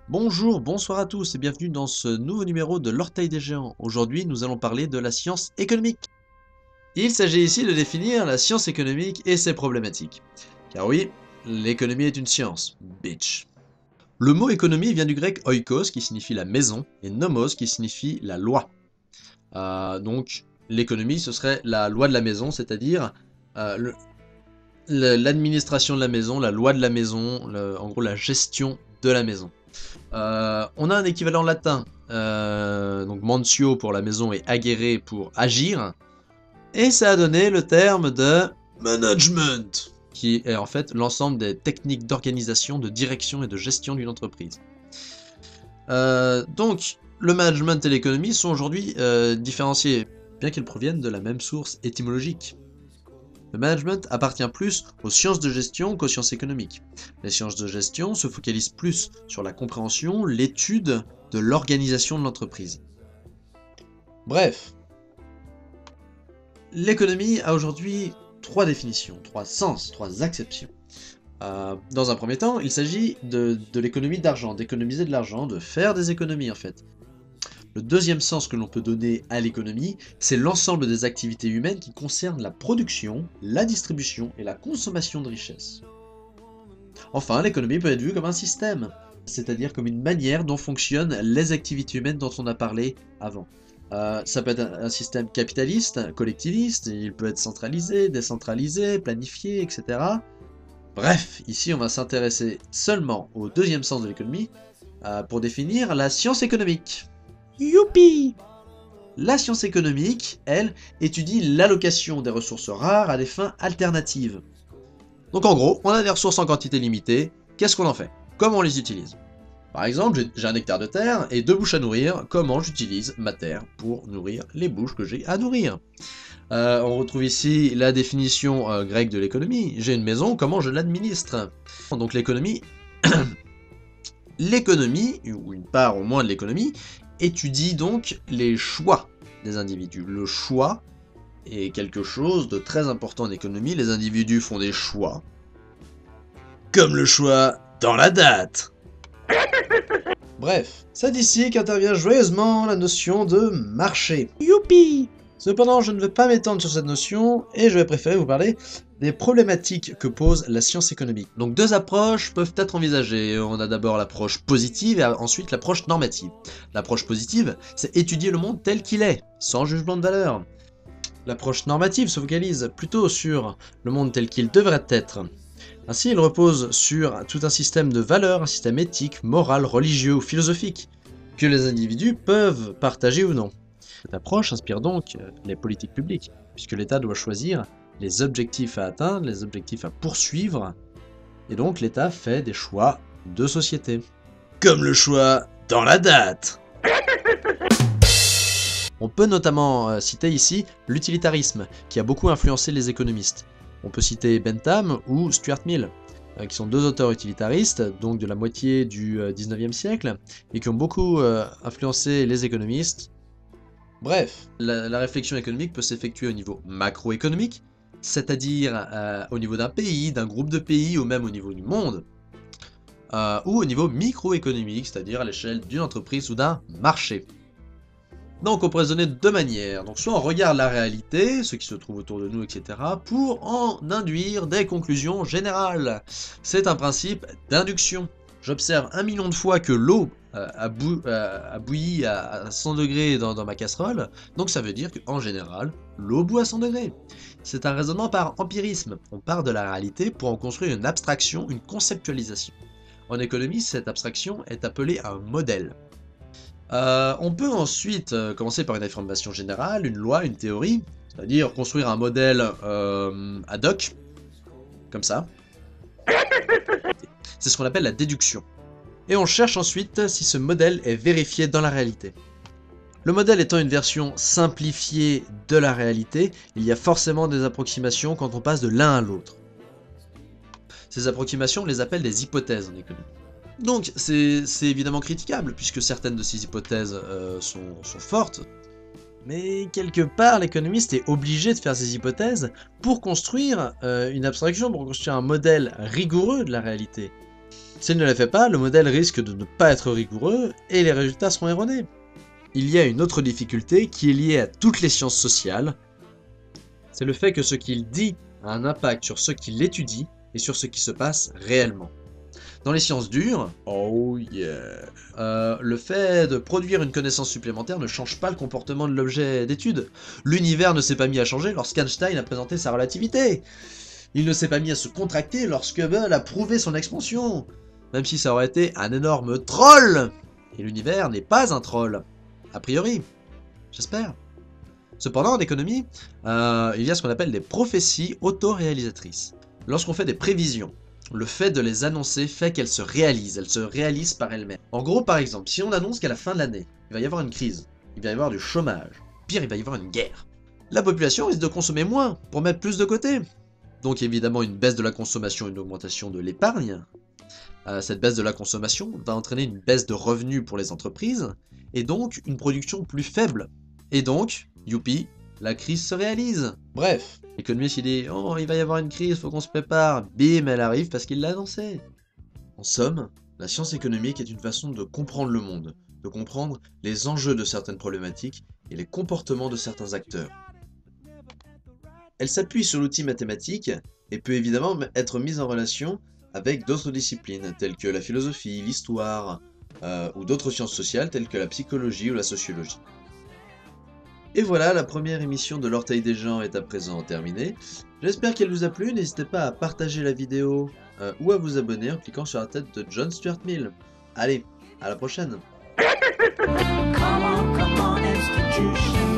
Bonjour, bonsoir à tous et bienvenue dans ce nouveau numéro de l'Orteil des Géants. Aujourd'hui, nous allons parler de la science économique. Il s'agit ici de définir la science économique et ses problématiques. Car oui, l'économie est une science, bitch. Le mot économie vient du grec oikos qui signifie la maison et nomos qui signifie la loi. Donc, l'économie ce serait la loi de la maison, c'est-à-dire l'administration de la maison, la loi de la maison, en gros la gestion de la maison. On a un équivalent latin, donc mantio pour la maison et agere pour agir, et ça a donné le terme de management, qui est en fait l'ensemble des techniques d'organisation, de direction et de gestion d'une entreprise. Donc, le management et l'économie sont aujourd'hui différenciés, bien qu'ils proviennent de la même source étymologique. Le management appartient plus aux sciences de gestion qu'aux sciences économiques. Les sciences de gestion se focalisent plus sur la compréhension, l'étude de l'organisation de l'entreprise. Bref, l'économie a aujourd'hui trois définitions, trois sens, trois acceptions. Dans un premier temps, il s'agit de l'économie d'argent, d'économiser de l'argent, de faire des économies en fait. Le deuxième sens que l'on peut donner à l'économie, c'est l'ensemble des activités humaines qui concernent la production, la distribution et la consommation de richesses. Enfin, l'économie peut être vue comme un système, c'est-à-dire comme une manière dont fonctionnent les activités humaines dont on a parlé avant. Ça peut être un système capitaliste, collectiviste, il peut être centralisé, décentralisé, planifié, etc. Bref, ici on va s'intéresser seulement au deuxième sens de l'économie pour définir la science économique. Youpi! La science économique, elle, étudie l'allocation des ressources rares à des fins alternatives. Donc en gros, on a des ressources en quantité limitée, qu'est-ce qu'on en fait? Comment on les utilise? Par exemple, j'ai un hectare de terre et 2 bouches à nourrir, comment j'utilise ma terre pour nourrir les bouches que j'ai à nourrir? On retrouve ici la définition grecque de l'économie, j'ai une maison, comment je l'administre? Donc l'économie, ou une part au moins de l'économie, étudie donc les choix des individus. Le choix est quelque chose de très important en économie. Les individus font des choix, comme le choix dans la date. Bref, c'est ici qu'intervient joyeusement la notion de marché. Youpi! Cependant, je ne veux pas m'étendre sur cette notion et je vais préférer vous parler des problématiques que pose la science économique. Donc deux approches peuvent être envisagées. On a d'abord l'approche positive et ensuite l'approche normative. L'approche positive, c'est étudier le monde tel qu'il est, sans jugement de valeur. L'approche normative se focalise plutôt sur le monde tel qu'il devrait être. Ainsi, il repose sur tout un système de valeurs, un système éthique, moral, religieux ou philosophique, que les individus peuvent partager ou non. Cette approche inspire donc les politiques publiques, puisque l'État doit choisir les objectifs à atteindre, les objectifs à poursuivre, et donc l'État fait des choix de société. Comme le choix dans la date. On peut notamment citer ici l'utilitarisme, qui a beaucoup influencé les économistes. On peut citer Bentham ou Stuart Mill, qui sont deux auteurs utilitaristes, donc de la moitié du 19e siècle, et qui ont beaucoup influencé les économistes. Bref, la réflexion économique peut s'effectuer au niveau macroéconomique, c'est-à-dire au niveau d'un pays, d'un groupe de pays, ou même au niveau du monde, ou au niveau microéconomique, c'est-à-dire à l'échelle d'une entreprise ou d'un marché. Donc on peut raisonner de deux manières, donc soit on regarde la réalité, ce qui se trouve autour de nous, etc., pour en induire des conclusions générales. C'est un principe d'induction. J'observe 1 million de fois que l'eau a bouilli à 100 degrés dans ma casserole, donc ça veut dire qu'en général, l'eau bout à 100 degrés. C'est un raisonnement par empirisme, on part de la réalité pour en construire une abstraction, une conceptualisation. En économie, cette abstraction est appelée un modèle. On peut ensuite commencer par une information générale, une loi, une théorie, c'est-à-dire construire un modèle ad hoc, comme ça. C'est ce qu'on appelle la déduction. Et on cherche ensuite si ce modèle est vérifié dans la réalité. Le modèle étant une version simplifiée de la réalité, il y a forcément des approximations quand on passe de l'un à l'autre. Ces approximations, on les appelle des hypothèses en économie. Donc c'est évidemment critiquable, puisque certaines de ces hypothèses sont fortes, mais quelque part l'économiste est obligé de faire ces hypothèses pour construire une abstraction, pour construire un modèle rigoureux de la réalité. S'il ne les fait pas, le modèle risque de ne pas être rigoureux et les résultats seront erronés. Il y a une autre difficulté qui est liée à toutes les sciences sociales, c'est le fait que ce qu'il dit a un impact sur ce qu'il étudie et sur ce qui se passe réellement. Dans les sciences dures, oh yeah, le fait de produire une connaissance supplémentaire ne change pas le comportement de l'objet d'étude. L'univers ne s'est pas mis à changer lorsqu'Einstein a présenté sa relativité. Il ne s'est pas mis à se contracter lorsque Hubble a prouvé son expansion. Même si ça aurait été un énorme troll. Et l'univers n'est pas un troll. A priori. J'espère. Cependant, en économie, il y a ce qu'on appelle des prophéties autoréalisatrices. Lorsqu'on fait des prévisions, le fait de les annoncer fait qu'elles se réalisent par elles-mêmes. En gros, par exemple, si on annonce qu'à la fin de l'année, il va y avoir une crise, il va y avoir du chômage, pire, il va y avoir une guerre, la population risque de consommer moins pour mettre plus de côté. Donc évidemment une baisse de la consommation et une augmentation de l'épargne. Cette baisse de la consommation va entraîner une baisse de revenus pour les entreprises, et donc une production plus faible. Et donc, youpi, la crise se réalise. Bref, l'économiste il dit « Oh, il va y avoir une crise, faut qu'on se prépare ». Bim, elle arrive parce qu'il l'a annoncé. En somme, la science économique est une façon de comprendre le monde, de comprendre les enjeux de certaines problématiques et les comportements de certains acteurs. Elle s'appuie sur l'outil mathématique et peut évidemment être mise en relation avec d'autres disciplines telles que la philosophie, l'histoire ou d'autres sciences sociales telles que la psychologie ou la sociologie. Et voilà, la première émission de l'Orteil des gens est à présent terminée. J'espère qu'elle vous a plu, n'hésitez pas à partager la vidéo ou à vous abonner en cliquant sur la tête de John Stuart Mill. Allez, à la prochaine. Come on, institution.